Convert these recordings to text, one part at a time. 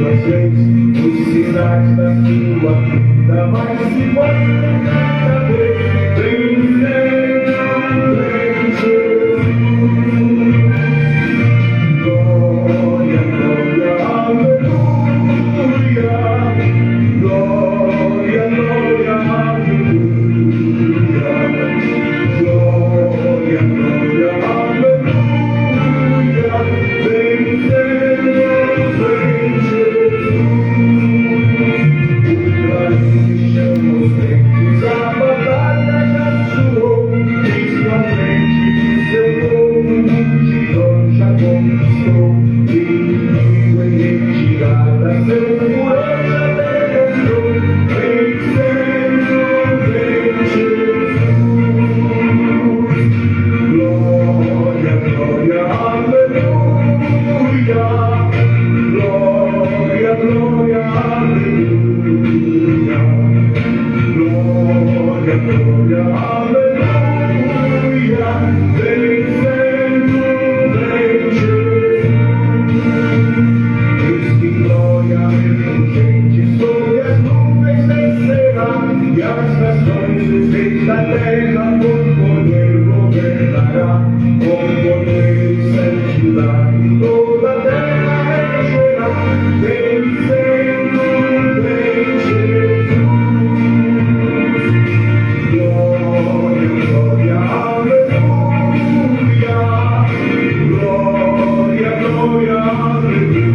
tuas leis, os sinais da tua vida, mas se mostra cada vez, vem Senhor, vem Jesus. Glória, glória, aleluia, glória, glória, aleluia, glória, glória, aleluia, vem Senhor, vem Jesus. O Brasil chama os tempos, a batalha já soou, diz na frente do seu povo, multidão já conquistou, inimigo em retirada, seu furor já derrotou, vem Senhor, vem Jesus. Glória, glória, aleluia, glória, glória, aleluia, glória, glória, aleluia, vem Senhor, vem Jesus. Eis que glória refulgente sobre as nuvens descerá, e as nações os reis da terra por poder governará, com poder e santidade toda a terra regerá, vem Senhor, vem Jesus. Glória, glória, aleluia, glória, glória, aleluia,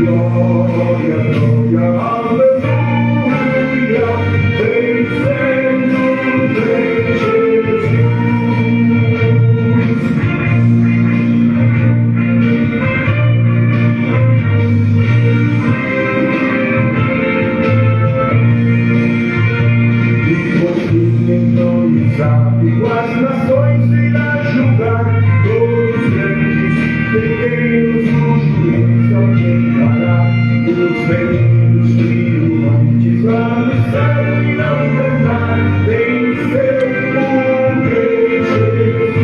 glória, glória, aleluia, vem Senhor, vem Jesus. E por fim entronizado as nações irá julgar, todos grandes e pequenos no juízo aplicará, os reinos triunfantes lá no céu irão cantar, vem Senhor, vem Jesus.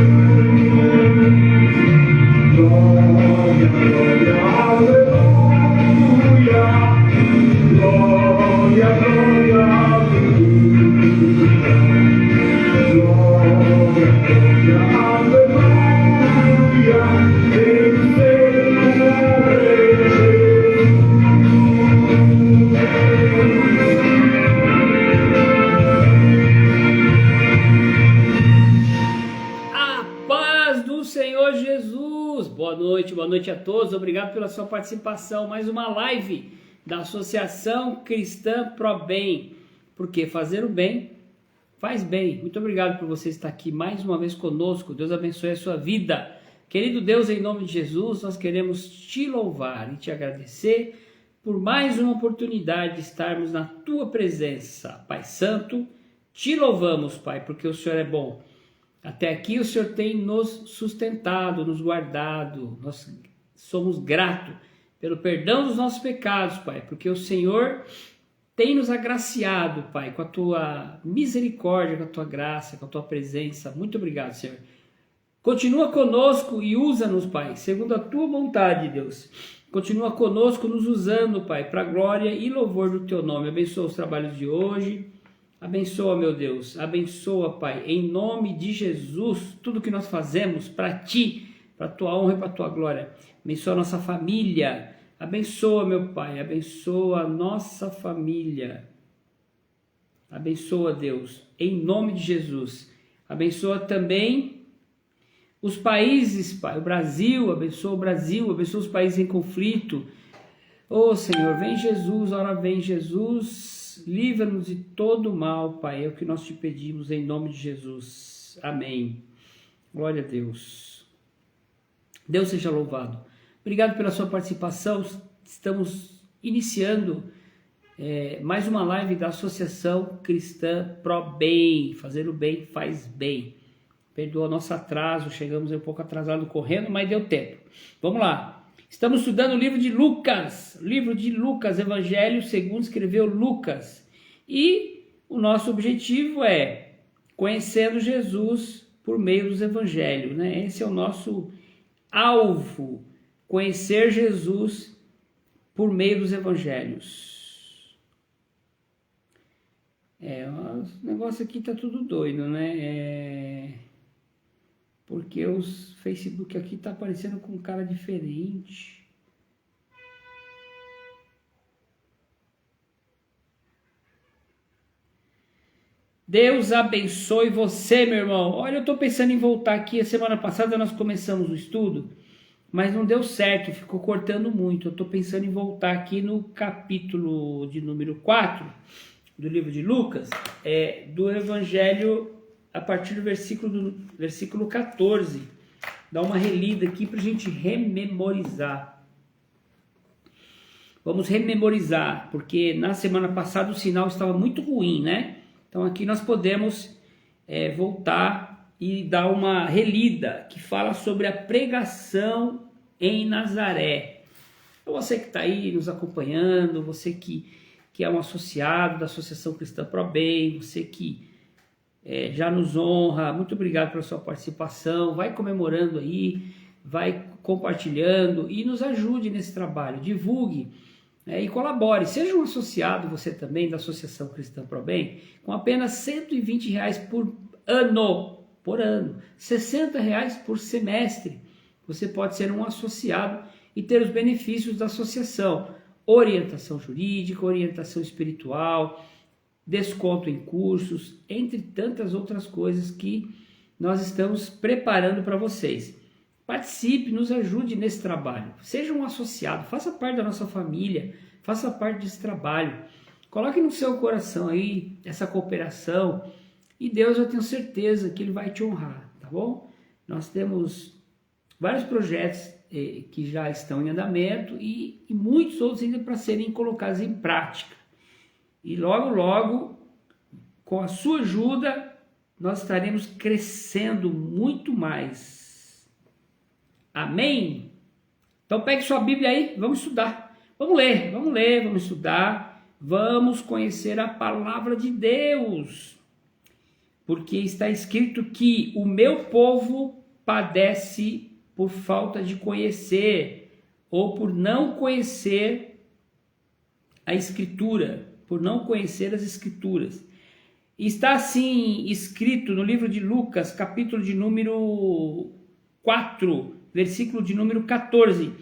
Glória, glória, aleluia, glória, glória, aleluia, glória, glória, aleluia, vem Senhor, vem Jesus. A paz do Senhor Jesus! Boa noite a todos, obrigado pela sua participação. Mais uma live da Associação Cristã ProBem, porque fazer o bem faz bem. Muito obrigado por você estar aqui mais uma vez conosco. Deus abençoe a sua vida. Querido Deus, em nome de Jesus, nós queremos te louvar e te agradecer por mais uma oportunidade de estarmos na tua presença. Pai Santo, te louvamos, Pai, porque o Senhor é bom. Até aqui o Senhor tem nos sustentado, nos guardado. Nós somos gratos pelo perdão dos nossos pecados, Pai, porque o Senhor tem nos agraciado, Pai, com a tua misericórdia, com a tua graça, com a tua presença. Muito obrigado, Senhor. Continua conosco e usa-nos, Pai, segundo a tua vontade, Deus. Continua conosco, nos usando, Pai, para a glória e louvor do teu nome. Abençoa os trabalhos de hoje. Abençoa, meu Deus. Abençoa, Pai, em nome de Jesus, tudo que nós fazemos para ti, para a tua honra e para a tua glória. Abençoa a nossa família. Abençoa, meu Pai. Abençoa a nossa família. Abençoa, Deus, em nome de Jesus. Abençoa também os países, Pai, o Brasil, abençoa os países em conflito. Ô Senhor, vem Jesus, ora vem Jesus, livra-nos de todo mal, Pai, é o que nós te pedimos em nome de Jesus. Amém. Glória a Deus. Deus seja louvado. Obrigado pela sua participação. Estamos iniciando mais uma live da Associação Cristã ProBem. Fazer o bem faz bem. Perdoa nosso atraso, chegamos um pouco atrasado correndo, mas deu tempo. Vamos lá. Estamos estudando o livro de Lucas, Evangelho segundo escreveu Lucas. E o nosso objetivo é conhecendo Jesus por meio dos evangelhos, né? Esse é o nosso alvo. conhecer Jesus por meio dos evangelhos. O negócio aqui tá tudo doido, né? Porque os Facebook aqui tá aparecendo com um cara diferente. Deus abençoe você, meu irmão. Olha, eu tô pensando em voltar aqui. A semana passada nós começamos o estudo, mas não deu certo, ficou cortando muito. Eu tô pensando em voltar aqui no capítulo de número 4 do livro de Lucas, do Evangelho, a partir do versículo 14. Dá uma relida aqui pra gente rememorizar. Vamos rememorizar, porque na semana passada o sinal estava muito ruim, né? Então aqui nós podemos voltar e dar uma relida que fala sobre a pregação em Nazaré. Então você que está aí nos acompanhando, você que é um associado da Associação Cristã ProBem, você que já nos honra, muito obrigado pela sua participação, vai comemorando aí, vai compartilhando e nos ajude nesse trabalho, divulgue. E colabore, seja um associado você também da Associação Cristã ProBem, com apenas R$120 por ano, R$60 por semestre. Você pode ser um associado e ter os benefícios da associação, orientação jurídica, orientação espiritual, desconto em cursos, entre tantas outras coisas que nós estamos preparando para vocês. Participe, nos ajude nesse trabalho. Seja um associado, faça parte da nossa família, faça parte desse trabalho. Coloque no seu coração aí essa cooperação e Deus, eu tenho certeza que Ele vai te honrar, tá bom? Nós temos vários projetos que já estão em andamento e muitos outros ainda para serem colocados em prática. E logo, logo, com a sua ajuda, nós estaremos crescendo muito mais. Amém? Então pegue sua Bíblia aí, vamos estudar. Vamos ler, vamos estudar. Vamos conhecer a palavra de Deus. Porque está escrito que o meu povo padece por falta de conhecer, ou por não conhecer a Escritura, por não conhecer as Escrituras. Está assim escrito no livro de Lucas, capítulo de número 4, versículo de número 14.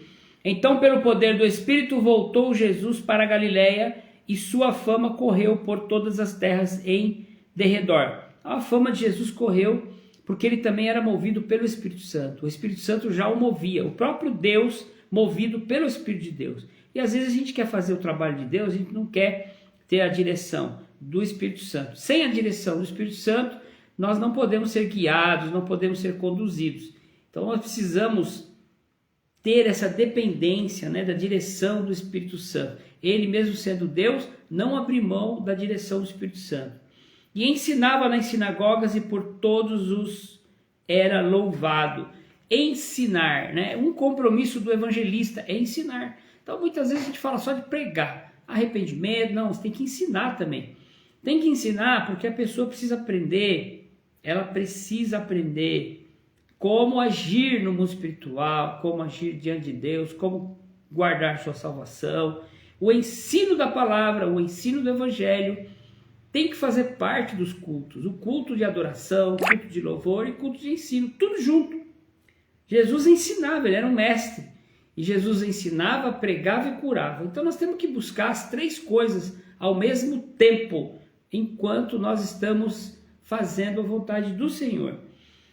Então, pelo poder do Espírito, voltou Jesus para a Galiléia e sua fama correu por todas as terras em derredor. A fama de Jesus correu porque ele também era movido pelo Espírito Santo. O Espírito Santo já o movia, o próprio Deus movido pelo Espírito de Deus. E às vezes a gente quer fazer o trabalho de Deus, a gente não quer ter a direção do Espírito Santo. Sem a direção do Espírito Santo, nós não podemos ser guiados, não podemos ser conduzidos. Então nós precisamos ter essa dependência, né, da direção do Espírito Santo. Ele mesmo sendo Deus, não abriu mão da direção do Espírito Santo. E ensinava nas sinagogas e por todos os era louvado. Ensinar, né? Um compromisso do evangelista é ensinar. Então muitas vezes a gente fala só de pregar, arrependimento, não, você tem que ensinar também. Tem que ensinar porque a pessoa precisa aprender, ela precisa aprender como agir no mundo espiritual, como agir diante de Deus, como guardar sua salvação. O ensino da palavra, o ensino do evangelho tem que fazer parte dos cultos. O culto de adoração, o culto de louvor e o culto de ensino, tudo junto. Jesus ensinava, ele era um mestre. E Jesus ensinava, pregava e curava. Então nós temos que buscar as três coisas ao mesmo tempo, enquanto nós estamos fazendo a vontade do Senhor.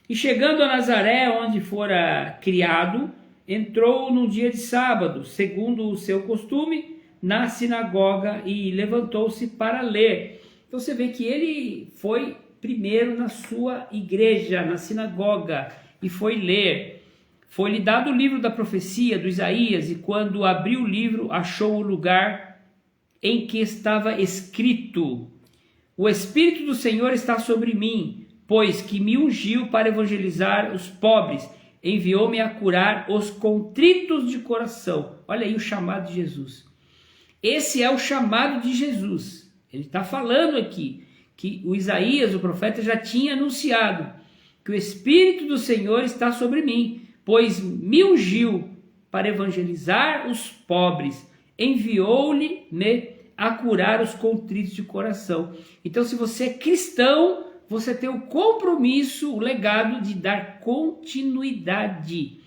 E chegando a Nazaré, onde fora criado, entrou num dia de sábado, segundo o seu costume, na sinagoga e levantou-se para ler. Então você vê que ele foi primeiro na sua igreja, na sinagoga, e foi ler. Foi-lhe dado o livro da profecia do Isaías, e quando abriu o livro, achou o lugar em que estava escrito: o Espírito do Senhor está sobre mim, pois que me ungiu para evangelizar os pobres, enviou-me a curar os contritos de coração. Olha aí o chamado de Jesus. Esse é o chamado de Jesus. Ele está falando aqui que o Isaías, o profeta, já tinha anunciado que o Espírito do Senhor está sobre mim, pois me ungiu para evangelizar os pobres, enviou-lhe a curar os contritos de coração. Então, se você é cristão, você tem o compromisso, o legado de dar continuidade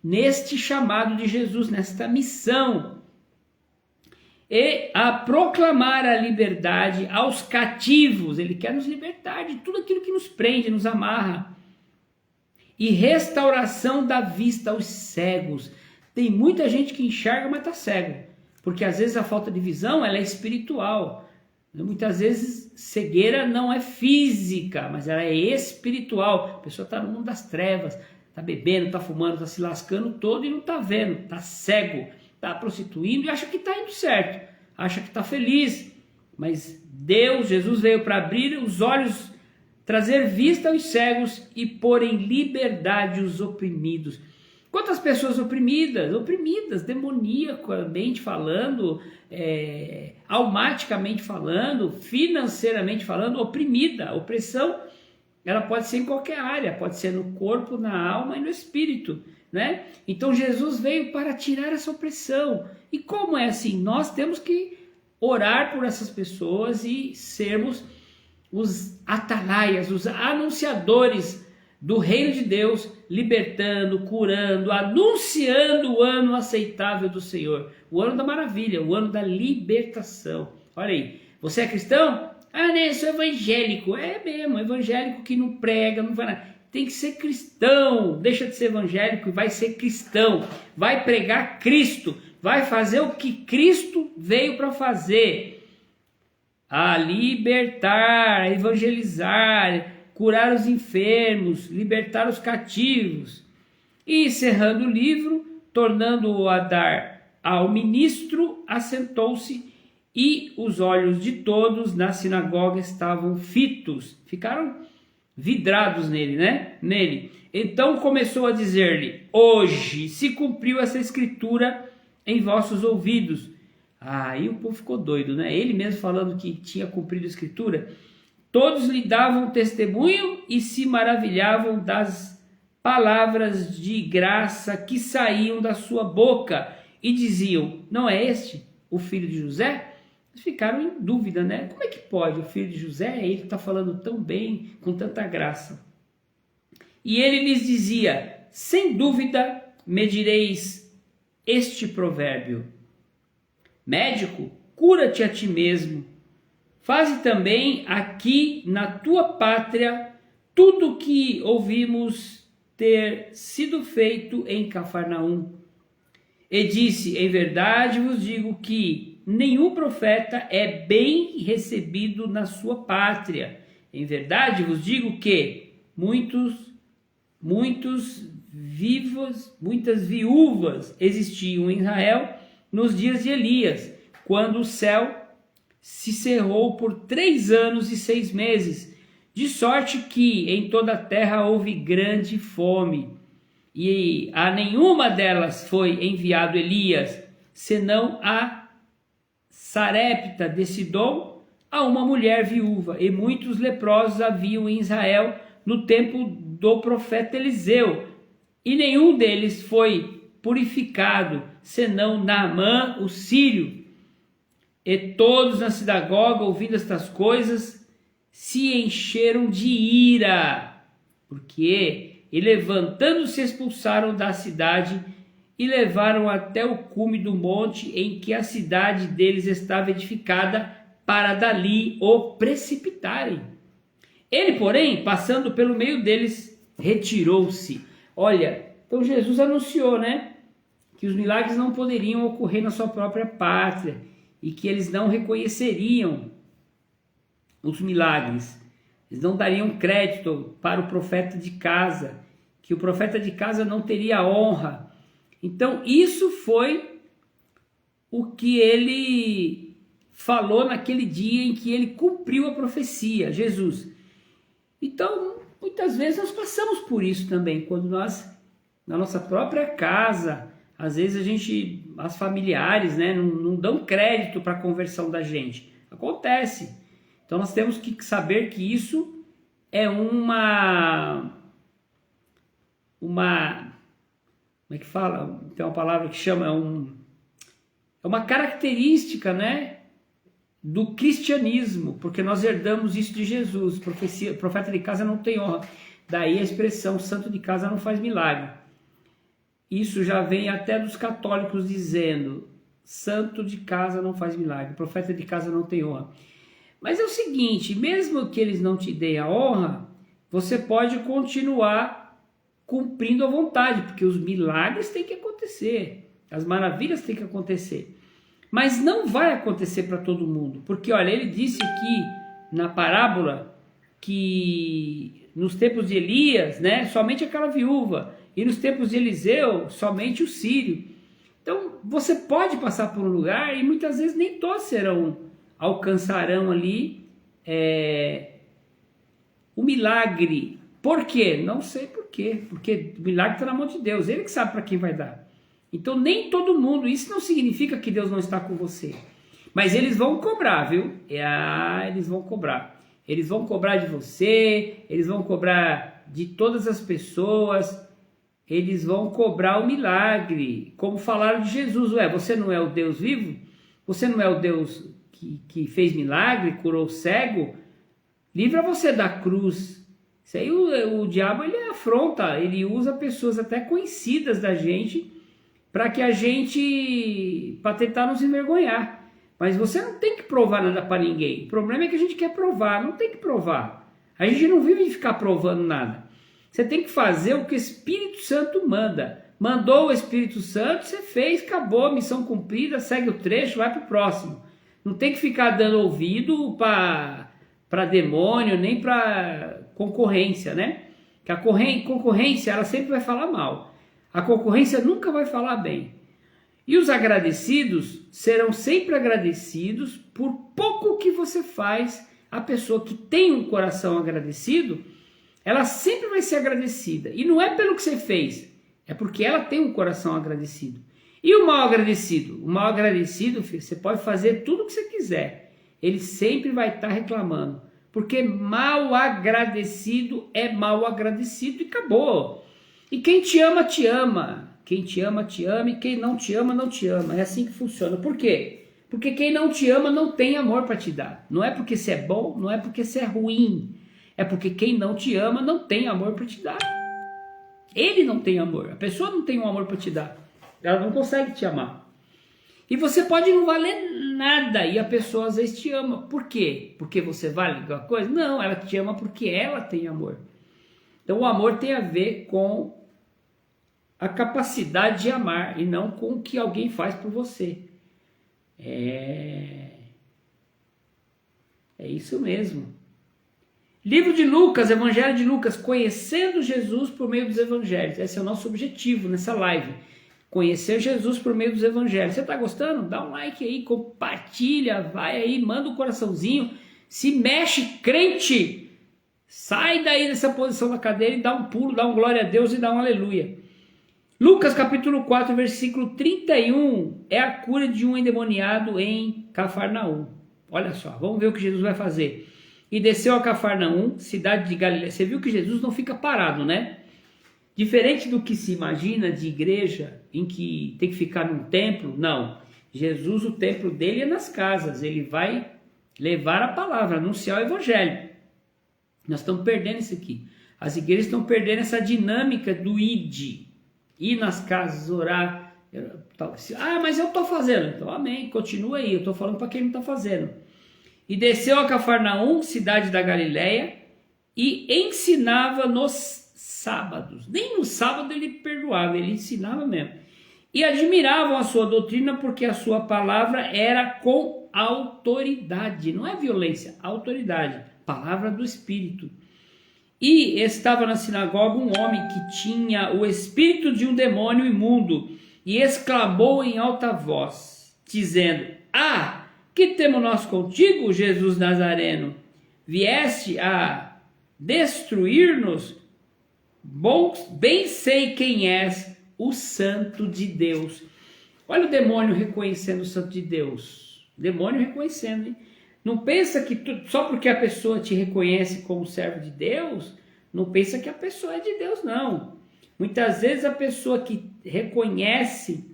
neste chamado de Jesus, nesta missão, e a proclamar a liberdade aos cativos. Ele quer nos libertar de tudo aquilo que nos prende, nos amarra, e restauração da vista aos cegos. Tem muita gente que enxerga, mas está cego, porque às vezes a falta de visão ela é espiritual. Muitas vezes cegueira não é física, mas ela é espiritual. A pessoa está no mundo das trevas, está bebendo, está fumando, está se lascando todo e não está vendo, está cego, está prostituindo e acha que está indo certo, acha que está feliz. Mas Jesus veio para abrir os olhos, trazer vista aos cegos e pôr em liberdade os oprimidos. Quantas pessoas oprimidas, demoníacamente falando, almaticamente falando, financeiramente falando, oprimida. A opressão, ela pode ser em qualquer área, pode ser no corpo, na alma e no espírito, né? Então Jesus veio para tirar essa opressão. E como é assim? Nós temos que orar por essas pessoas e sermos os atalaias, os anunciadores do reino de Deus, libertando, curando, anunciando o ano aceitável do Senhor, o ano da maravilha, o ano da libertação. Olha aí, você é cristão? Ah, né, eu sou evangélico. É mesmo, evangélico que não prega, não vai nada. Tem que ser cristão, deixa de ser evangélico e vai ser cristão, vai pregar Cristo, vai fazer o que Cristo veio para fazer, a libertar, a evangelizar, curar os enfermos, libertar os cativos. E encerrando o livro, tornando-o a dar ao ministro, assentou-se e os olhos de todos na sinagoga estavam fitos, ficaram vidrados nele, né? Então começou a dizer-lhe: hoje se cumpriu essa escritura em vossos ouvidos. Aí o povo ficou doido, né? Ele mesmo falando que tinha cumprido a escritura. Todos lhe davam testemunho e se maravilhavam das palavras de graça que saíam da sua boca e diziam: não é este o filho de José? Eles ficaram em dúvida, né? Como é que pode o filho de José? Ele está falando tão bem, com tanta graça. E ele lhes dizia: sem dúvida me direis este provérbio: médico, cura-te a ti mesmo. Faze também aqui na tua pátria tudo o que ouvimos ter sido feito em Cafarnaum. E disse: em verdade vos digo que nenhum profeta é bem recebido na sua pátria. Em verdade vos digo que muitas viúvas existiam em Israel nos dias de Elias, quando o céu se cerrou por 3 anos e 6 meses, de sorte que em toda a terra houve grande fome, e a nenhuma delas foi enviado Elias, senão a Sarepta de Sidom, a uma mulher viúva, e muitos leprosos haviam em Israel no tempo do profeta Eliseu, e nenhum deles foi purificado, senão Naamã, o sírio. E todos na sinagoga, ouvindo estas coisas, se encheram de ira, porque, e levantando-se, expulsaram da cidade e levaram até o cume do monte em que a cidade deles estava edificada, para dali o precipitarem. Ele, porém, passando pelo meio deles, retirou-se. Olha, então Jesus anunciou, né, que os milagres não poderiam ocorrer na sua própria pátria, e que eles não reconheceriam os milagres, eles não dariam crédito para o profeta de casa, que o profeta de casa não teria honra. Então isso foi o que ele falou naquele dia em que ele cumpriu a profecia, Jesus. Então muitas vezes nós passamos por isso também, quando nós, na nossa própria casa, às vezes as familiares, né, não dão crédito para a conversão da gente. Acontece. Então nós temos que saber que isso é uma como é que fala? Tem uma palavra que chama, é uma característica, né, do cristianismo, porque nós herdamos isso de Jesus. Profeta de casa não tem honra. Daí a expressão santo de casa não faz milagre. Isso já vem até dos católicos dizendo, santo de casa não faz milagre, profeta de casa não tem honra. Mas é o seguinte, mesmo que eles não te deem a honra, você pode continuar cumprindo a vontade, porque os milagres têm que acontecer, as maravilhas têm que acontecer. Mas não vai acontecer para todo mundo, porque olha, ele disse aqui na parábola que nos tempos de Elias, né, somente aquela viúva, e nos tempos de Eliseu, somente o sírio. Então, você pode passar por um lugar e muitas vezes nem todos alcançarão ali o milagre. Por quê? Não sei por quê, porque o milagre está na mão de Deus, Ele que sabe para quem vai dar. Então, nem todo mundo, isso não significa que Deus não está com você. Mas eles vão cobrar, viu? Eles vão cobrar. Eles vão cobrar de você, eles vão cobrar de todas as pessoas, eles vão cobrar o milagre. Como falaram de Jesus, você não é o Deus vivo? Você não é o Deus que fez milagre, curou o cego? Livra você da cruz. Isso aí o diabo ele afronta, ele usa pessoas até conhecidas da gente para tentar nos envergonhar. Mas você não tem que provar nada para ninguém. O problema é que a gente quer provar, não tem que provar. A gente não vive de ficar provando nada. Você tem que fazer o que o Espírito Santo manda. Mandou o Espírito Santo, você fez, acabou, missão cumprida, segue o trecho, vai para o próximo. Não tem que ficar dando ouvido para demônio, nem para concorrência, né? Que a concorrência, ela sempre vai falar mal. A concorrência nunca vai falar bem. E os agradecidos serão sempre agradecidos por pouco que você faz. A pessoa que tem um coração agradecido, ela sempre vai ser agradecida. E não é pelo que você fez, é porque ela tem um coração agradecido. E o mal agradecido? O mal agradecido, filho, você pode fazer tudo o que você quiser. Ele sempre vai estar reclamando. Porque mal agradecido é mal agradecido e acabou. E quem te ama, te ama. Quem te ama, te ama, e quem não te ama, não te ama. É assim que funciona. Por quê? Porque quem não te ama não tem amor para te dar. Não é porque você é bom, não é porque você é ruim. É porque quem não te ama não tem amor para te dar. Ele não tem amor. A pessoa não tem um amor para te dar. Ela não consegue te amar. E você pode não valer nada e a pessoa às vezes te ama. Por quê? Porque você vale alguma coisa? Não, ela te ama porque ela tem amor. Então o amor tem a ver com a capacidade de amar e não com o que alguém faz por você. É isso mesmo. Livro de Lucas, Evangelho de Lucas, conhecendo Jesus por meio dos evangelhos. Esse é o nosso objetivo nessa live. Conhecer Jesus por meio dos evangelhos. Você está gostando? Dá um like aí, compartilha, vai aí, manda um coraçãozinho, se mexe, crente. Sai daí dessa posição da cadeira e dá um pulo, dá um glória a Deus e dá um aleluia. Lucas capítulo 4, versículo 31, é a cura de um endemoniado em Cafarnaum. Olha só, vamos ver o que Jesus vai fazer. E desceu a Cafarnaum, cidade de Galileia. Você viu que Jesus não fica parado, né? Diferente do que se imagina de igreja, em que tem que ficar num templo, não. Jesus, o templo dele é nas casas, ele vai levar a palavra, anunciar o evangelho. Nós estamos perdendo isso aqui. As igrejas estão perdendo essa dinâmica do ir nas casas, orar. Mas eu estou fazendo. Então, amém, continua aí. Eu estou falando para quem não está fazendo. E desceu a Cafarnaum, cidade da Galileia, e ensinava nos sábados. Nem no sábado ele perdoava, ele ensinava mesmo. E admiravam a sua doutrina porque a sua palavra era com autoridade. Não é violência, autoridade. Palavra do Espírito. E estava na sinagoga um homem que tinha o espírito de um demônio imundo e exclamou em alta voz, dizendo: que temos nós contigo, Jesus Nazareno? Vieste a destruir-nos? Bem sei quem és, o Santo de Deus. Olha o demônio reconhecendo o Santo de Deus. Demônio reconhecendo, hein? Não pensa que só porque a pessoa te reconhece como servo de Deus, não pensa que a pessoa é de Deus, não. Muitas vezes a pessoa que reconhece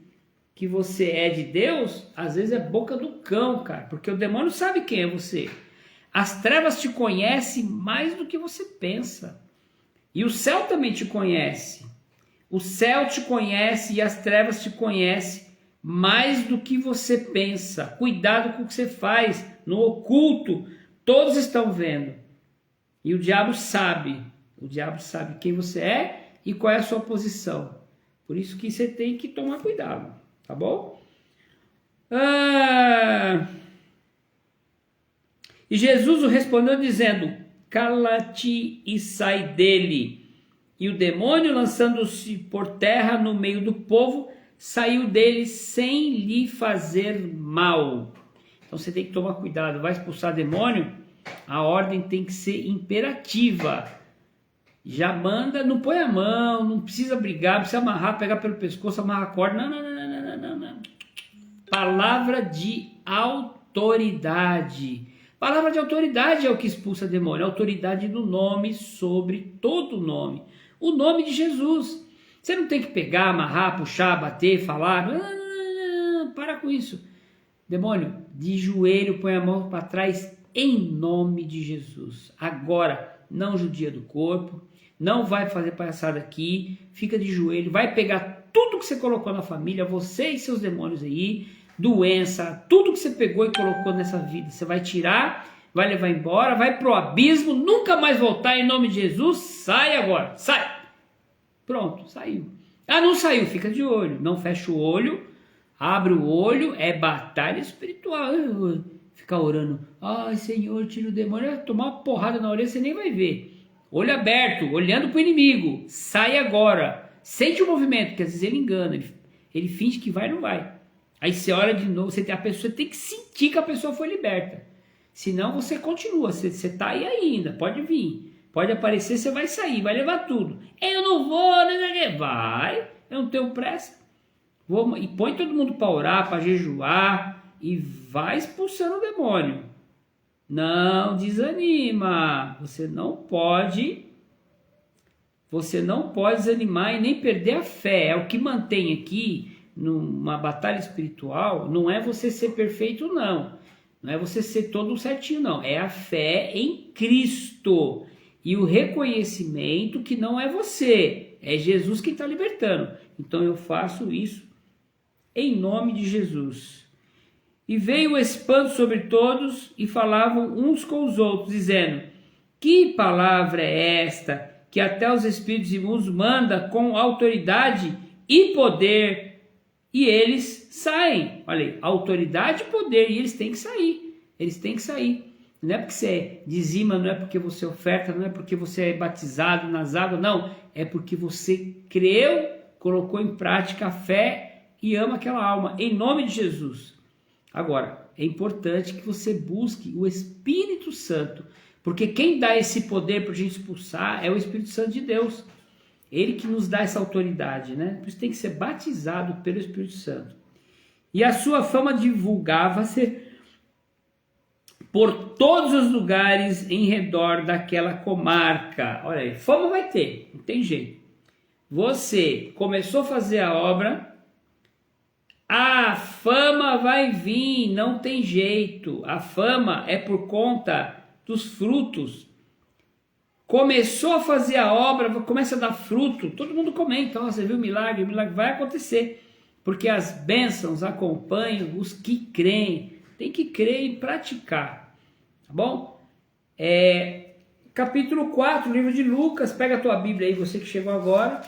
que você é de Deus, às vezes é boca do cão, cara, porque o demônio sabe quem é você. As trevas te conhecem mais do que você pensa. E o céu também te conhece. O céu te conhece e as trevas te conhecem mais do que você pensa. Cuidado com o que você faz no oculto. Todos estão vendo. E o diabo sabe. O diabo sabe quem você é e qual é a sua posição. Por isso que você tem que tomar cuidado. Tá bom? E Jesus o respondeu dizendo: cala-te e sai dele. E o demônio, lançando-se por terra no meio do povo, saiu dele sem lhe fazer mal. Então você tem que tomar cuidado. Vai expulsar demônio? A ordem tem que ser imperativa. Já manda, não põe a mão, não precisa brigar, não precisa amarrar, pegar pelo pescoço, amarrar a corda. Não. Palavra de autoridade. Palavra de autoridade é o que expulsa demônio. Autoridade no nome sobre todo nome. O nome de Jesus. Você não tem que pegar, amarrar, puxar, bater, falar. Não, para com isso. Demônio, de joelho, põe a mão para trás em nome de Jesus. Agora, não judia do corpo. Não vai fazer palhaçada aqui. Fica de joelho. Vai pegar tudo que você colocou na família, você e seus demônios aí, doença, tudo que você pegou e colocou nessa vida, você vai tirar, vai levar embora, vai pro abismo, nunca mais voltar em nome de Jesus. Sai agora, sai. Pronto, saiu. Ah, não saiu, fica de olho, não fecha o olho, abre o olho, é batalha espiritual. Ficar orando, ai Senhor, tira o demônio, tomar uma porrada na orelha, você nem vai ver. Olho aberto, olhando pro inimigo, sai agora. Sente o movimento, porque às vezes ele engana, ele finge que vai e não vai. Aí você olha de novo, a pessoa tem que sentir que a pessoa foi liberta. Senão você continua, você está aí ainda, pode vir. Pode aparecer, você vai sair, vai levar tudo. Eu não vou, vai, eu não tenho pressa. E põe todo mundo para orar, para jejuar e vai expulsando o demônio. Não desanima, você não pode desanimar e nem perder a fé. É o que mantém aqui numa batalha espiritual, não é você ser perfeito, não é você ser todo certinho, não, é a fé em Cristo e o reconhecimento que não é você, é Jesus quem está libertando. Então eu faço isso em nome de Jesus. E veio o espanto sobre todos e falavam uns com os outros, dizendo: que palavra é esta que até os espíritos imundos manda com autoridade e poder, e eles saem? Olha aí, autoridade e poder, e eles têm que sair. Eles têm que sair. Não é porque você dizima, não é porque você oferta, não é porque você é batizado nas águas, não. É porque você creu, colocou em prática a fé e ama aquela alma, em nome de Jesus. Agora, é importante que você busque o Espírito Santo, porque quem dá esse poder para a gente expulsar é o Espírito Santo de Deus. Ele que nos dá essa autoridade, né? Por isso tem que ser batizado pelo Espírito Santo. E a sua fama divulgava-se por todos os lugares em redor daquela comarca. Olha aí, fama vai ter, não tem jeito. Você começou a fazer a obra, a fama vai vir, não tem jeito. A fama é por conta dos frutos. Começou a fazer a obra, começa a dar fruto, todo mundo comenta: oh, você viu o milagre vai acontecer, porque as bênçãos acompanham os que creem. Tem que crer e praticar, tá bom? Capítulo 4, livro de Lucas. Pega a tua Bíblia aí, você que chegou agora,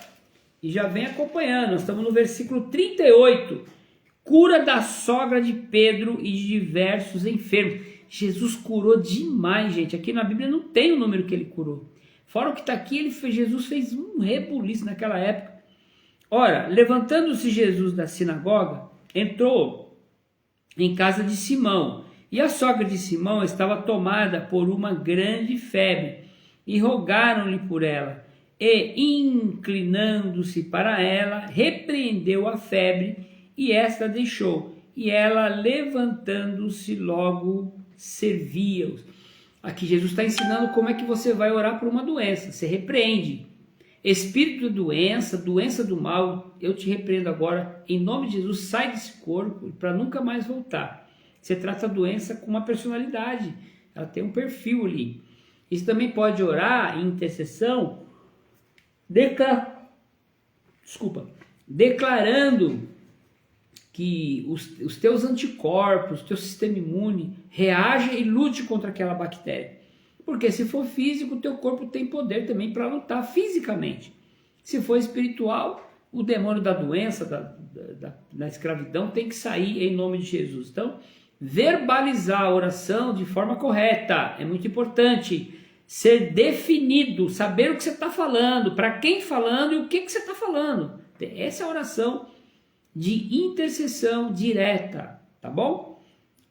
e já vem acompanhando. Nós estamos no versículo 38. Cura da sogra de Pedro e de diversos enfermos. Jesus curou demais, gente. Aqui na Bíblia não tem o número que ele curou. Fora o que está aqui, Jesus fez um rebuliço naquela época. Ora, levantando-se Jesus da sinagoga, entrou em casa de Simão. E a sogra de Simão estava tomada por uma grande febre. E rogaram-lhe por ela. E, inclinando-se para ela, repreendeu a febre, e esta deixou. E ela, levantando-se, logo servia-os. Aqui Jesus está ensinando como é que você vai orar por uma doença. Você repreende. espírito de doença, doença do mal, eu te repreendo agora, em nome de Jesus, sai desse corpo para nunca mais voltar. Você trata a doença com uma personalidade, ela tem um perfil ali. Isso também pode orar em intercessão, declarando que os teus anticorpos, o teu sistema imune reage e lute contra aquela bactéria. Porque se for físico, o teu corpo tem poder também para lutar fisicamente. Se for espiritual, o demônio da doença, da escravidão tem que sair em nome de Jesus. Então, verbalizar a oração de forma correta é muito importante. Ser definido, saber o que você está falando, para quem falando e o que você está falando. Essa é a oração de intercessão direta, tá bom?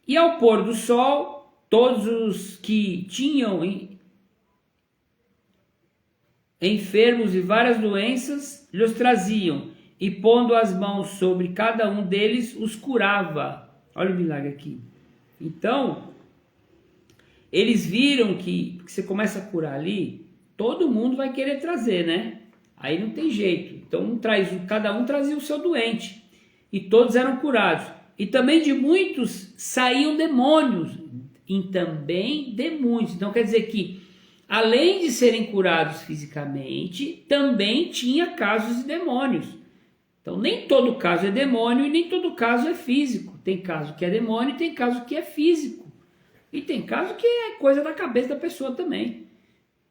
E ao pôr do sol, todos os que tinham enfermos e várias doenças, lhes traziam, e pondo as mãos sobre cada um deles, os curava. Olha o milagre aqui. Então, eles viram que você começa a curar ali, todo mundo vai querer trazer, né? Aí não tem jeito. Então, cada um trazia o seu doente, e todos eram curados. E também de muitos saíam demônios, e também de muitos. Então quer dizer que, além de serem curados fisicamente, também tinha casos de demônios. Então nem todo caso é demônio e nem todo caso é físico. Tem caso que é demônio e tem caso que é físico. E tem caso que é coisa da cabeça da pessoa também,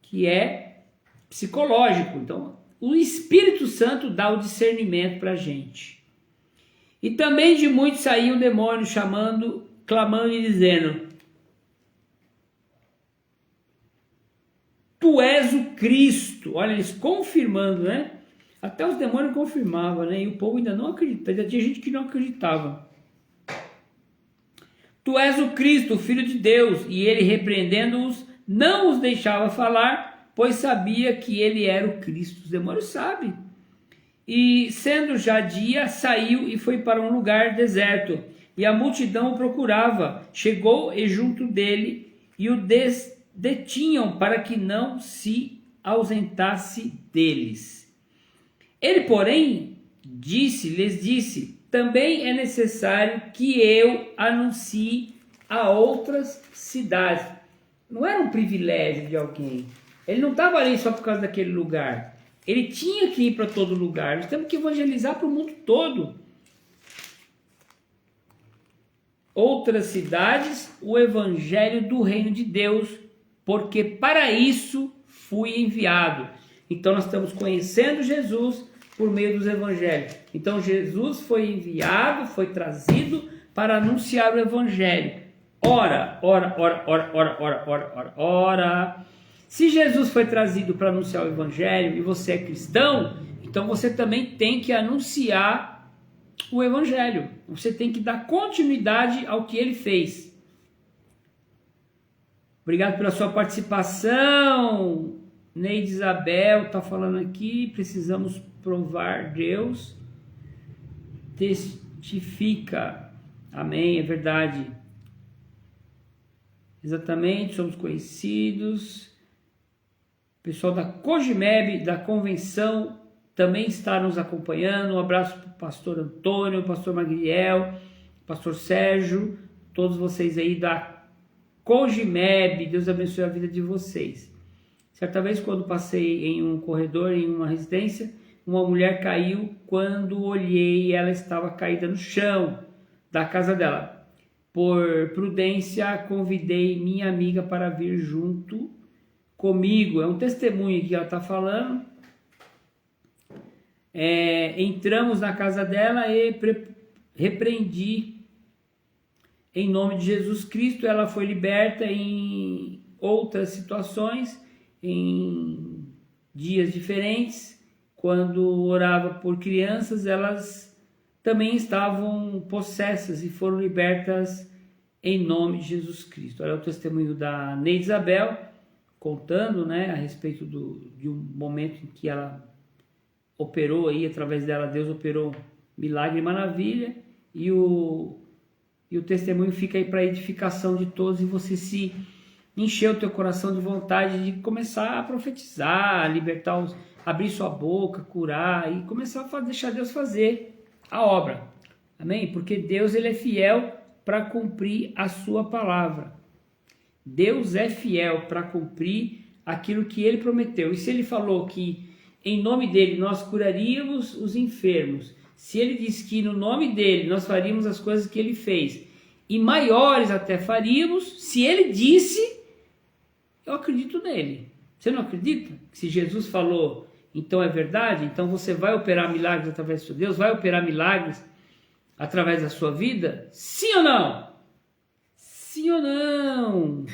que é psicológico. Então o Espírito Santo dá o discernimento para a gente. E também de muitos saíam demônios, clamando e dizendo: Tu és o Cristo. Olha, eles confirmando, né? Até os demônios confirmavam, né? E o povo ainda não acreditava. Ainda tinha gente que não acreditava. Tu és o Cristo, o Filho de Deus. E ele, repreendendo-os, não os deixava falar, pois sabia que ele era o Cristo. Os demônios sabem. E sendo já dia, saiu e foi para um lugar deserto. E a multidão o procurava. Chegou e junto dele e o detinham para que não se ausentasse deles. Ele, porém, lhes disse: também é necessário que eu anuncie a outras cidades. Não era um privilégio de alguém. Ele não estava ali só por causa daquele lugar. Ele tinha que ir para todo lugar. Nós temos que evangelizar para o mundo todo. Outras cidades, o evangelho do reino de Deus, porque para isso fui enviado. Então nós estamos conhecendo Jesus por meio dos evangelhos. Então Jesus foi enviado, foi trazido para anunciar o evangelho. Ora. Se Jesus foi trazido para anunciar o evangelho e você é cristão, então você também tem que anunciar o evangelho. Você tem que dar continuidade ao que ele fez. Obrigado pela sua participação. Neide Isabel está falando aqui. Precisamos provar Deus. Testifica. Amém, é verdade. Exatamente, somos conhecidos. O pessoal da Cogimeb, da convenção, também está nos acompanhando. Um abraço para o pastor Antônio, pastor Magriel, pastor Sérgio, todos vocês aí da Cogimeb. Deus abençoe a vida de vocês. Certa vez, quando passei em um corredor, em uma residência, uma mulher caiu. Quando olhei, ela estava caída no chão da casa dela. Por prudência, convidei minha amiga para vir junto comigo. É um testemunho que ela está falando. Entramos na casa dela e repreendi em nome de Jesus Cristo. Ela foi liberta em outras situações, em dias diferentes. Quando orava por crianças, elas também estavam possessas e foram libertas em nome de Jesus Cristo. Olha o testemunho da Neide Isabel, contando, né, a respeito de um momento em que ela operou aí, através dela Deus operou milagre e maravilha, e o testemunho fica aí para edificação de todos, e você se encher o teu coração de vontade de começar a profetizar, libertar abrir sua boca, curar e começar a deixar Deus fazer a obra. Amém? Porque Deus ele é fiel para cumprir a sua palavra. Deus é fiel para cumprir aquilo que ele prometeu. E se ele falou que em nome dele nós curaríamos os enfermos, se ele disse que no nome dele nós faríamos as coisas que ele fez, e maiores até faríamos, se ele disse, eu acredito nele. Você não acredita? Se Jesus falou, então é verdade? Então você vai operar milagres através do seu Deus? Vai operar milagres através da sua vida? Sim ou não? Sim ou não?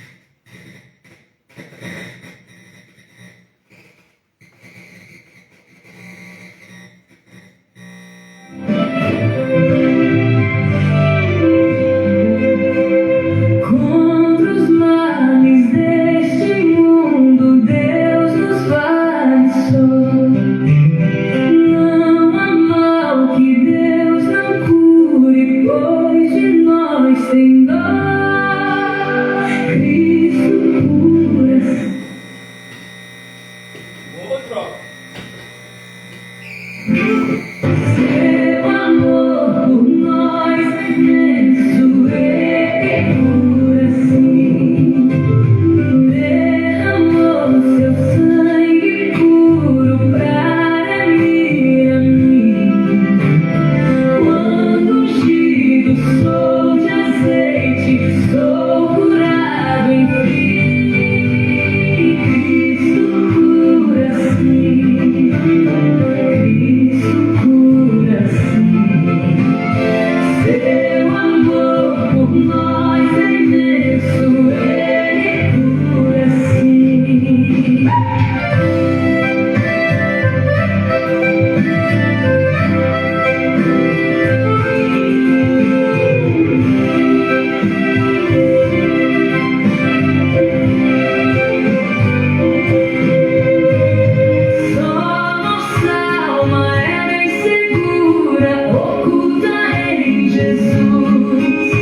Contra os males deste mundo, Deus nos balizou. Não há mal que Deus não cure, pois de nós tem dó. Cristo cura. Outro. Seu amor por nós é imenso, Ele cura sim. Derramou seu sangue puro para mim e a mim. Quando ungido sou de azeite, sou curado em Cristo cura sim. Cristo cura sim. Seu amor por nós é imenso, Ele cura sim. Só nossa alma é bem segura, oculta em Jesus.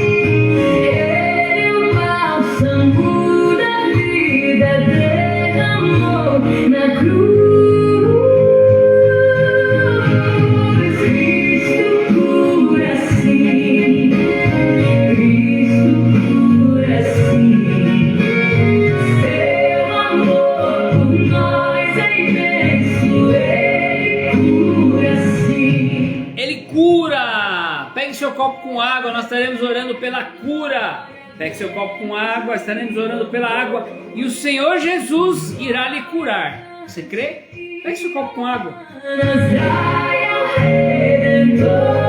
Ele o bálsamo da vida derramou na cruz. Cristo cura sim. Cristo cura sim. Seu amor por nós é imenso, Ele cura sim. Ele cura! Pegue seu copo com água, nós estaremos orando pela cura. Pegue seu copo com água, estaremos orando pela água e o Senhor Jesus irá lhe curar. Você crê? Pegue seu copo com água. Sai ao Redentor.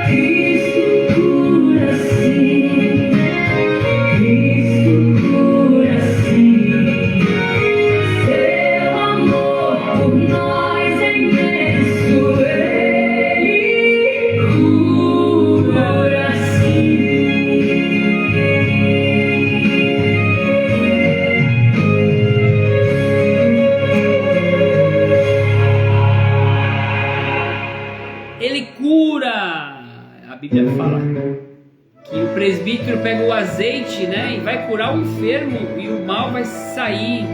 Cristo cura sim. Cristo cura sim. Seu amor por nós é imenso, Ele cura sim. Ele cura! A Bíblia fala que o presbítero pega o azeite, né, e vai curar o enfermo e o mal vai sair.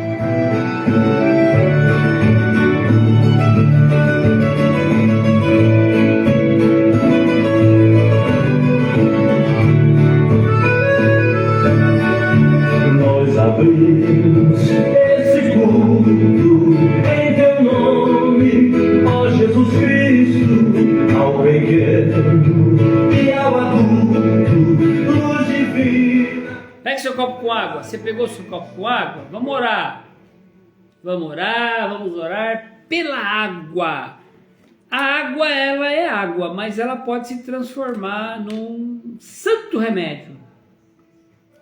Nós abrimos esse culto em teu nome, ó Jesus Cristo, ao pequeno e ao adulto, luz divina. Pegue seu copo com água. Você pegou seu copo com água? Vamos orar. Vamos orar, vamos orar pela água. A água, ela é água, mas ela pode se transformar num santo remédio.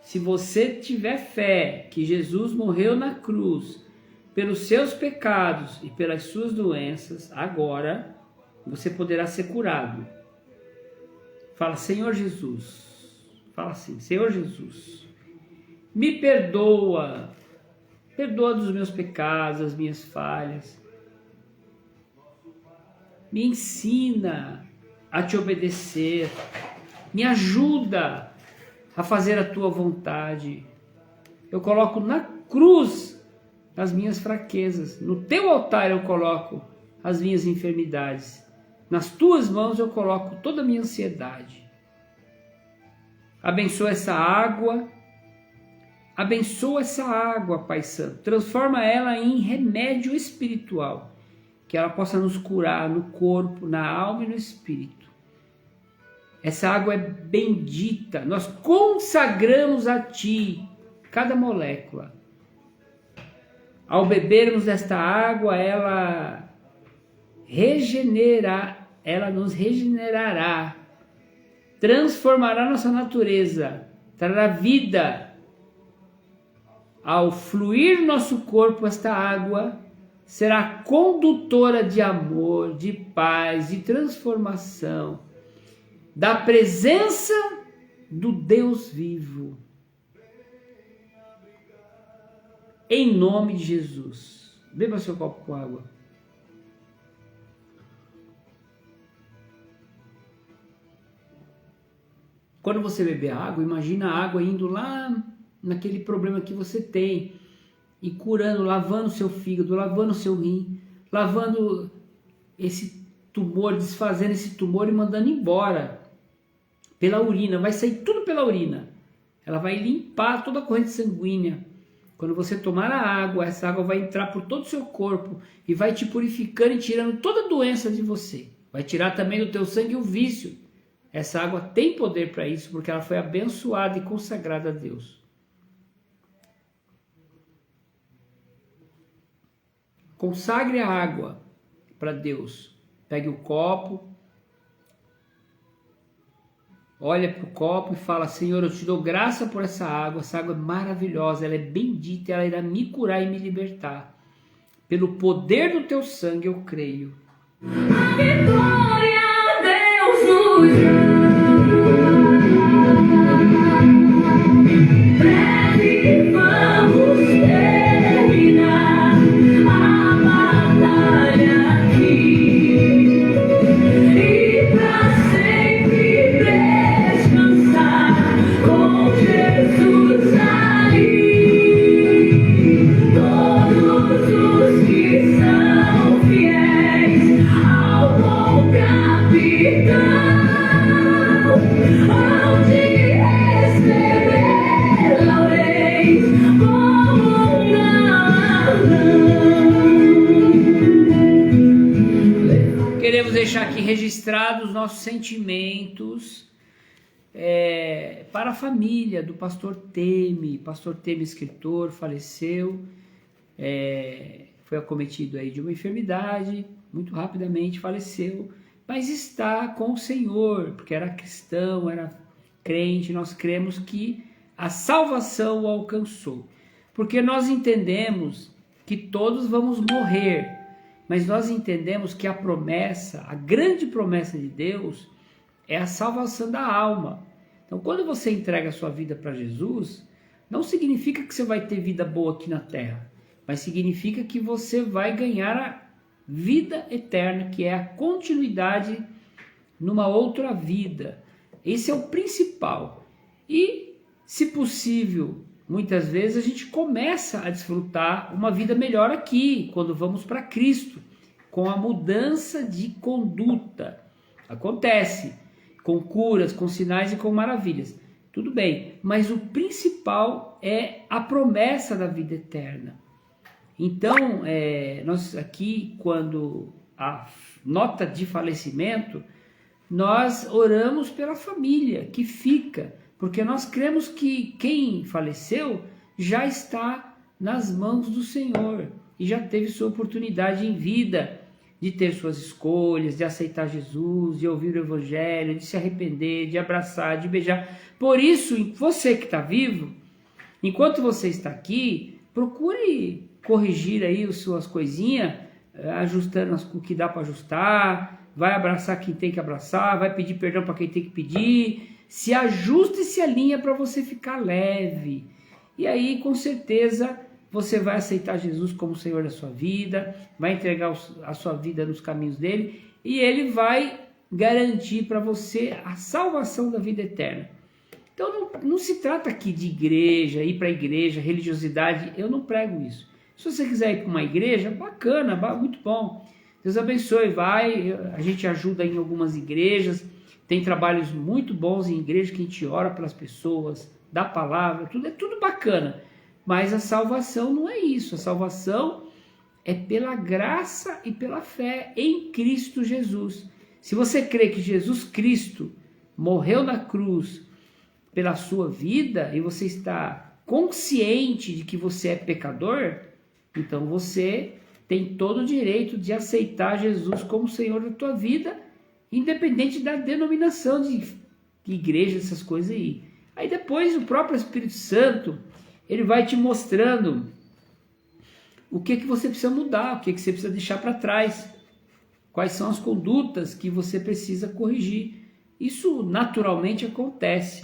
Se você tiver fé que Jesus morreu na cruz pelos seus pecados e pelas suas doenças, agora você poderá ser curado. Fala, Senhor Jesus. Fala assim, Senhor Jesus, me perdoa. Perdoa dos meus pecados, das minhas falhas. Me ensina a te obedecer. Me ajuda a fazer a tua vontade. Eu coloco na cruz as minhas fraquezas. No teu altar eu coloco as minhas enfermidades. Nas tuas mãos eu coloco toda a minha ansiedade. Abençoa essa água. Abençoa essa água, Pai Santo. Transforma ela em remédio espiritual. Que ela possa nos curar no corpo, na alma e no espírito. Essa água é bendita. Nós consagramos a Ti cada molécula. Ao bebermos desta água, ela nos regenerará, transformará nossa natureza, trará vida. Ao fluir no nosso corpo, esta água será condutora de amor, de paz, de transformação, da presença do Deus vivo. Em nome de Jesus. Beba seu copo com água. Quando você beber água, imagina a água indo lá naquele problema que você tem e curando, lavando seu fígado, lavando seu rim, lavando esse tumor, desfazendo esse tumor e mandando embora pela urina. Vai sair tudo pela urina. Ela vai limpar toda a corrente sanguínea. Quando você tomar a água, essa água vai entrar por todo o seu corpo e vai te purificando e tirando toda a doença de você. Vai tirar também do teu sangue o vício. Essa água tem poder para isso, porque ela foi abençoada e consagrada a Deus. Consagre a água para Deus. Pegue o copo, olha para o copo e fala: Senhor, eu te dou graça por essa água é maravilhosa, ela é bendita, ela irá me curar e me libertar. Pelo poder do teu sangue eu creio. A vitória Deus nos dá. Breve vamos terminar a batalha aqui e pra sempre descansar com Jesus ali. Todos os que são fiéis ao bom capitão hão de receber laureis como um galardão. Queremos deixar aqui registrados os nossos sentimentos para a família do pastor Teme. Pastor Teme, escritor, faleceu, foi acometido aí de uma enfermidade, muito rapidamente faleceu, mas está com o Senhor, porque era cristão, era crente. Nós cremos que a salvação o alcançou, porque nós entendemos que todos vamos morrer, mas nós entendemos que a promessa, a grande promessa de Deus é a salvação da alma. Então, quando você entrega a sua vida para Jesus, não significa que você vai ter vida boa aqui na terra, mas significa que você vai ganhar a vida eterna, que é a continuidade numa outra vida. Esse é o principal. E, se possível, muitas vezes a gente começa a desfrutar uma vida melhor aqui, quando vamos para Cristo, com a mudança de conduta. Acontece, com curas, com sinais e com maravilhas. Tudo bem, mas o principal é a promessa da vida eterna. Então, nós aqui, quando a nota de falecimento, nós oramos pela família que fica, porque nós cremos que quem faleceu já está nas mãos do Senhor e já teve sua oportunidade em vida de ter suas escolhas, de aceitar Jesus, de ouvir o Evangelho, de se arrepender, de abraçar, de beijar. Por isso, você que está vivo, enquanto você está aqui, procure corrigir aí as suas coisinhas, ajustando o que dá para ajustar, vai abraçar quem tem que abraçar, vai pedir perdão para quem tem que pedir, se ajusta e se alinha para você ficar leve. E aí, com certeza, você vai aceitar Jesus como Senhor da sua vida, vai entregar a sua vida nos caminhos dele, e ele vai garantir para você a salvação da vida eterna. Então não se trata aqui de igreja, ir para a igreja, religiosidade, eu não prego isso. Se você quiser ir para uma igreja, bacana, muito bom. Deus abençoe, vai, a gente ajuda em algumas igrejas, tem trabalhos muito bons em igreja que a gente ora pelas pessoas, dá palavra, tudo é tudo bacana. Mas a salvação não é isso, a salvação é pela graça e pela fé em Cristo Jesus. Se você crê que Jesus Cristo morreu na cruz pela sua vida e você está consciente de que você é pecador, então você tem todo o direito de aceitar Jesus como Senhor da tua vida, independente da denominação de igreja, essas coisas aí. Aí depois o próprio Espírito Santo, ele vai te mostrando o que você precisa mudar, o que você precisa deixar para trás, quais são as condutas que você precisa corrigir. Isso naturalmente acontece.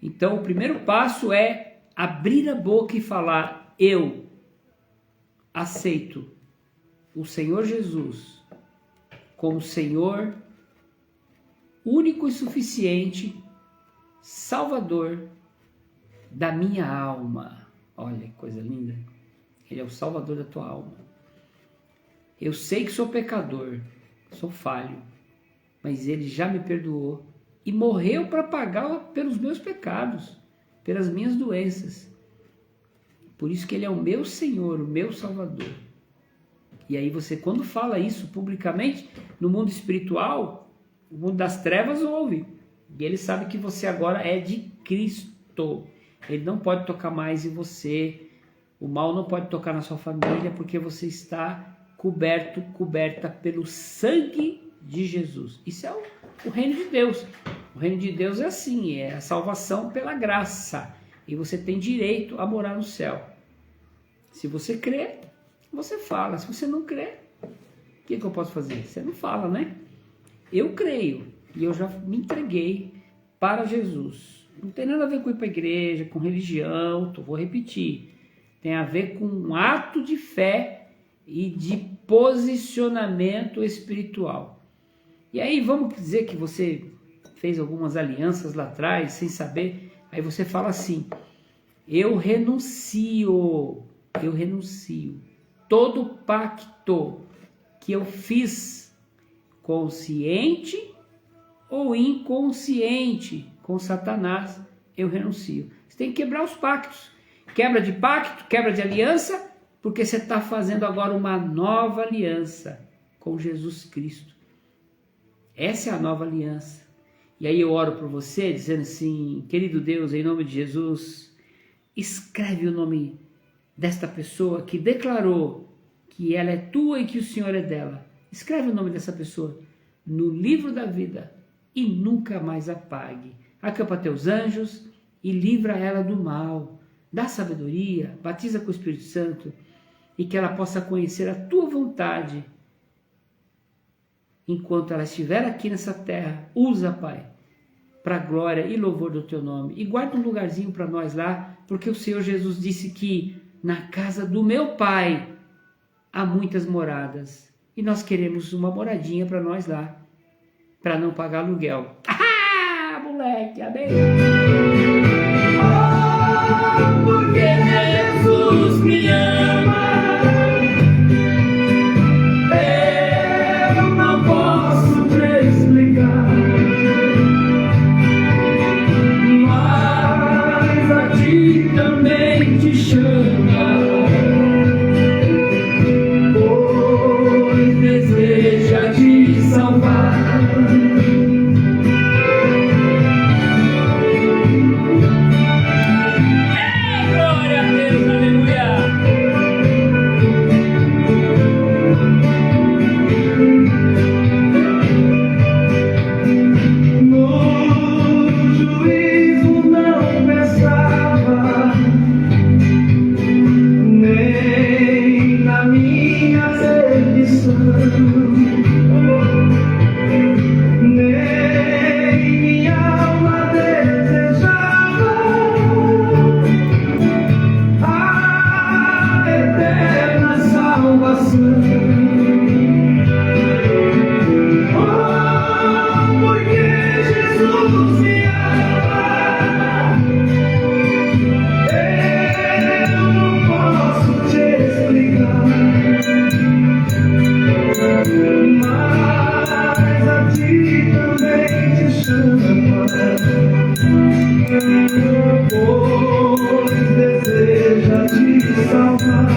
Então o primeiro passo é abrir a boca e falar: eu aceito o Senhor Jesus como Senhor único e suficiente, Salvador da minha alma. Olha que coisa linda. Ele é o Salvador da tua alma. Eu sei que sou pecador, sou falho, mas Ele já me perdoou e morreu para pagar pelos meus pecados, pelas minhas doenças. Por isso que Ele é o meu Senhor, o meu Salvador. E aí você, quando fala isso publicamente, no mundo espiritual, o mundo das trevas ouve. E ele sabe que você agora é de Cristo. Ele não pode tocar mais em você. O mal não pode tocar na sua família, porque você está coberta pelo sangue de Jesus. Isso é o reino de Deus. O reino de Deus é assim, é a salvação pela graça. E você tem direito a morar no céu. Se você crê, você fala. Se você não crê, o que eu posso fazer? Você não fala, né? Eu creio e eu já me entreguei para Jesus. Não tem nada a ver com ir para a igreja, com religião, vou repetir. Tem a ver com um ato de fé e de posicionamento espiritual. E aí vamos dizer que você fez algumas alianças lá atrás, sem saber. Aí você fala assim: eu renuncio todo pacto que eu fiz, consciente ou inconsciente, com Satanás, eu renuncio. Você tem que quebrar os pactos. Quebra de pacto, quebra de aliança, porque você está fazendo agora uma nova aliança com Jesus Cristo. Essa é a nova aliança. E aí eu oro por você, dizendo assim: querido Deus, em nome de Jesus, escreve o nome desta pessoa que declarou que ela é tua e que o Senhor é dela. Escreve o nome dessa pessoa no livro da vida e nunca mais apague. Acampa teus anjos e livra ela do mal. Dá sabedoria, batiza com o Espírito Santo e que ela possa conhecer a tua vontade. Enquanto ela estiver aqui nessa terra, usa, Pai, para a glória e louvor do teu nome. E guarda um lugarzinho para nós lá, porque o Senhor Jesus disse que na casa do meu Pai há muitas moradas. E nós queremos uma moradinha para nós lá, para não pagar aluguel. Ah, moleque, amém? Oh, porque Jesus me ama. Eu não posso te explicar, mas a ti também te chama, pois deseja te salvar. Ei, glória a Deus! ti também te chama, pois deseja te salvar.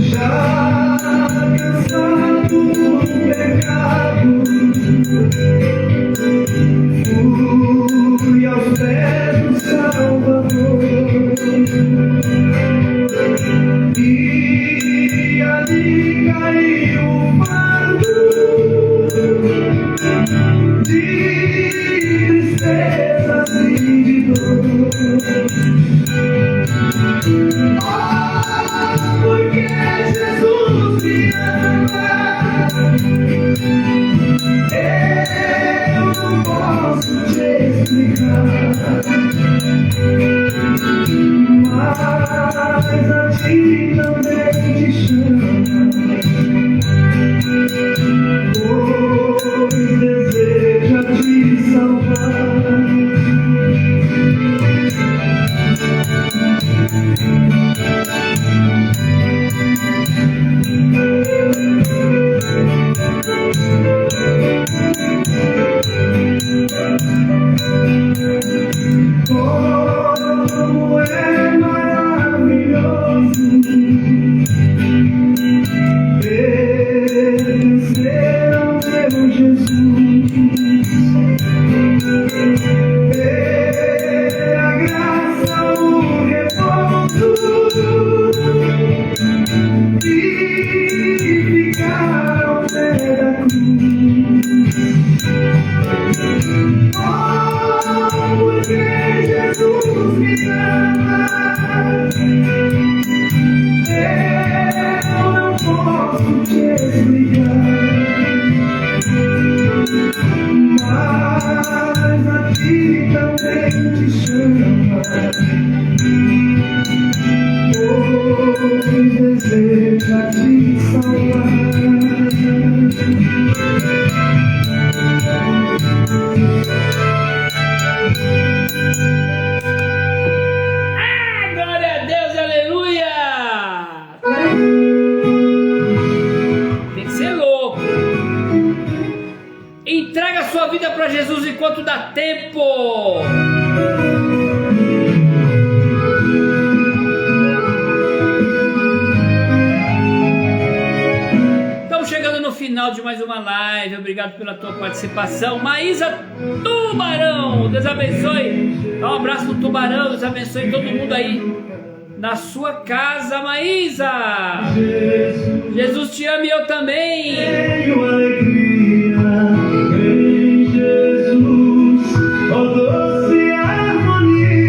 Já cansado do pecado, fui aos pés do Salvador, e ali caiu o fardo de tristezas e de dor. Porque Jesus me ama, eu não posso te explicar, mas a ti também te chama, pois deseja te salvar. Como é maravilhoso pertencer ao meu Jesus, ter a graça, o repouso e ficar ao pé da cruz. Porque Jesus me ama, eu não posso te explicar, mas a ti também te chama, pois deseja te salvar. Glória a Deus, aleluia! Tem que ser louco. Entrega a sua vida para Jesus enquanto dá tempo. Estamos chegando no final de mais uma live. Obrigado pela tua participação. Maísa Tubarão, Deus abençoe. Dá um abraço no Tubarão, Deus abençoe todo mundo aí na sua casa, Maísa. Jesus te ama e eu também. Tenho alegria em Jesus, ó doce harmonia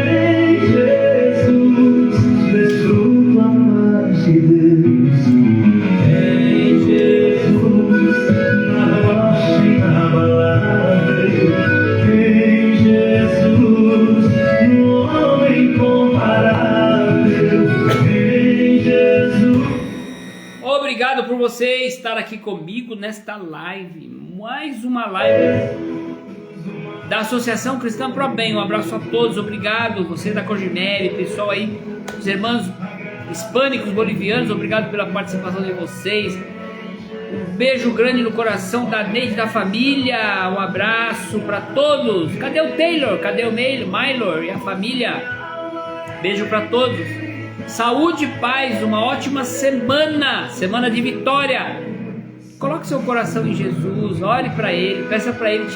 em Jesus, desfruto a paz de Deus. Em Jesus, na rocha inabalável, em Jesus, no homem incomparável, em Jesus. Obrigado por você estar aqui comigo nesta live, mais uma live da Associação Cristã Pro Bem. Um abraço a todos, obrigado, você da Cogimere, pessoal aí, os irmãos hispânicos, bolivianos, obrigado pela participação de vocês. Um beijo grande no coração da Neide e da família, um abraço para todos. Cadê o Taylor? Cadê o Mylor e a família? Beijo para todos. Saúde e paz, uma ótima semana de vitória. Coloque seu coração em Jesus, ore para Ele, peça para Ele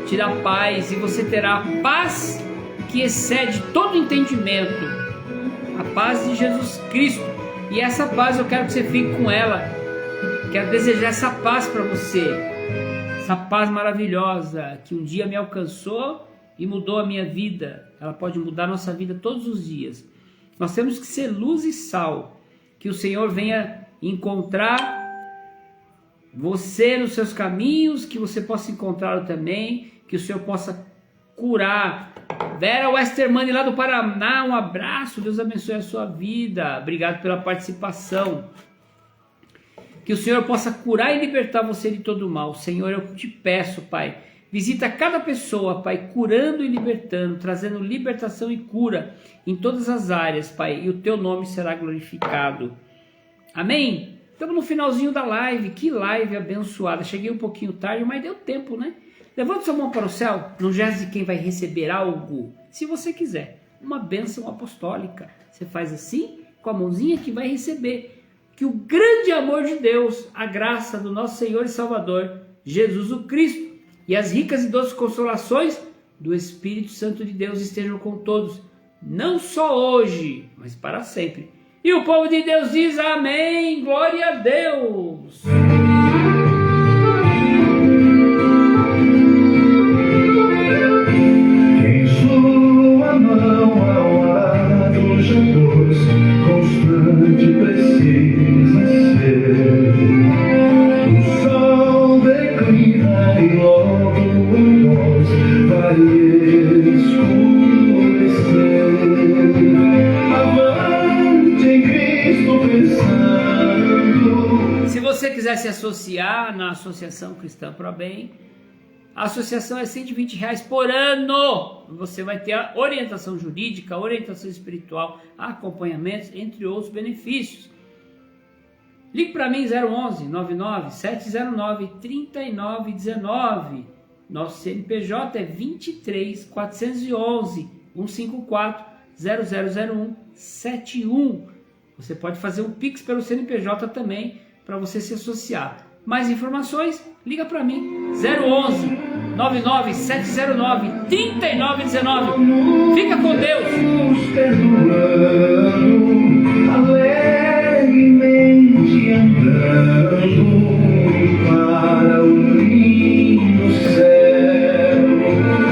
te dar paz, e você terá a paz que excede todo entendimento, a paz de Jesus Cristo. E essa paz eu quero que você fique com ela. Quero desejar essa paz para você, essa paz maravilhosa que um dia me alcançou e mudou a minha vida. Ela pode mudar a nossa vida todos os dias. Nós temos que ser luz e sal. Que o Senhor venha encontrar você nos seus caminhos, que você possa encontrá-lo também, que o Senhor possa curar. Vera Westermann lá do Paraná, um abraço, Deus abençoe a sua vida, obrigado pela participação. Que o Senhor possa curar e libertar você de todo mal. Senhor, eu te peço, Pai, visita cada pessoa, Pai, curando e libertando, trazendo libertação e cura em todas as áreas, Pai, e o teu nome será glorificado. Amém? Estamos no finalzinho da live, que live abençoada. Cheguei um pouquinho tarde, mas deu tempo, né? Levante sua mão para o céu, no gesto de quem vai receber algo, se você quiser, uma bênção apostólica. Você faz assim, com a mãozinha que vai receber. Que o grande amor de Deus, a graça do nosso Senhor e Salvador, Jesus o Cristo, e as ricas e doces consolações do Espírito Santo de Deus estejam com todos, não só hoje, mas para sempre. E o povo de Deus diz amém, glória a Deus. Em sua mão ao lado Jesus, constante precisa ser. O sol declina e logo em nós vai escurecer. Avante em Cristo pensando. Se você quiser se associar na Associação Cristã Pro Bem, a associação é R$120 por ano. Você vai ter a orientação jurídica, orientação espiritual, acompanhamentos, entre outros benefícios. Ligue para mim 011 99 709 3919. Nosso CNPJ é 23 411 154 0001 71. Você pode fazer um Pix pelo CNPJ também para você se associar. Mais informações, liga para mim 011 99 709 3919. Fica com Deus. Perdoando.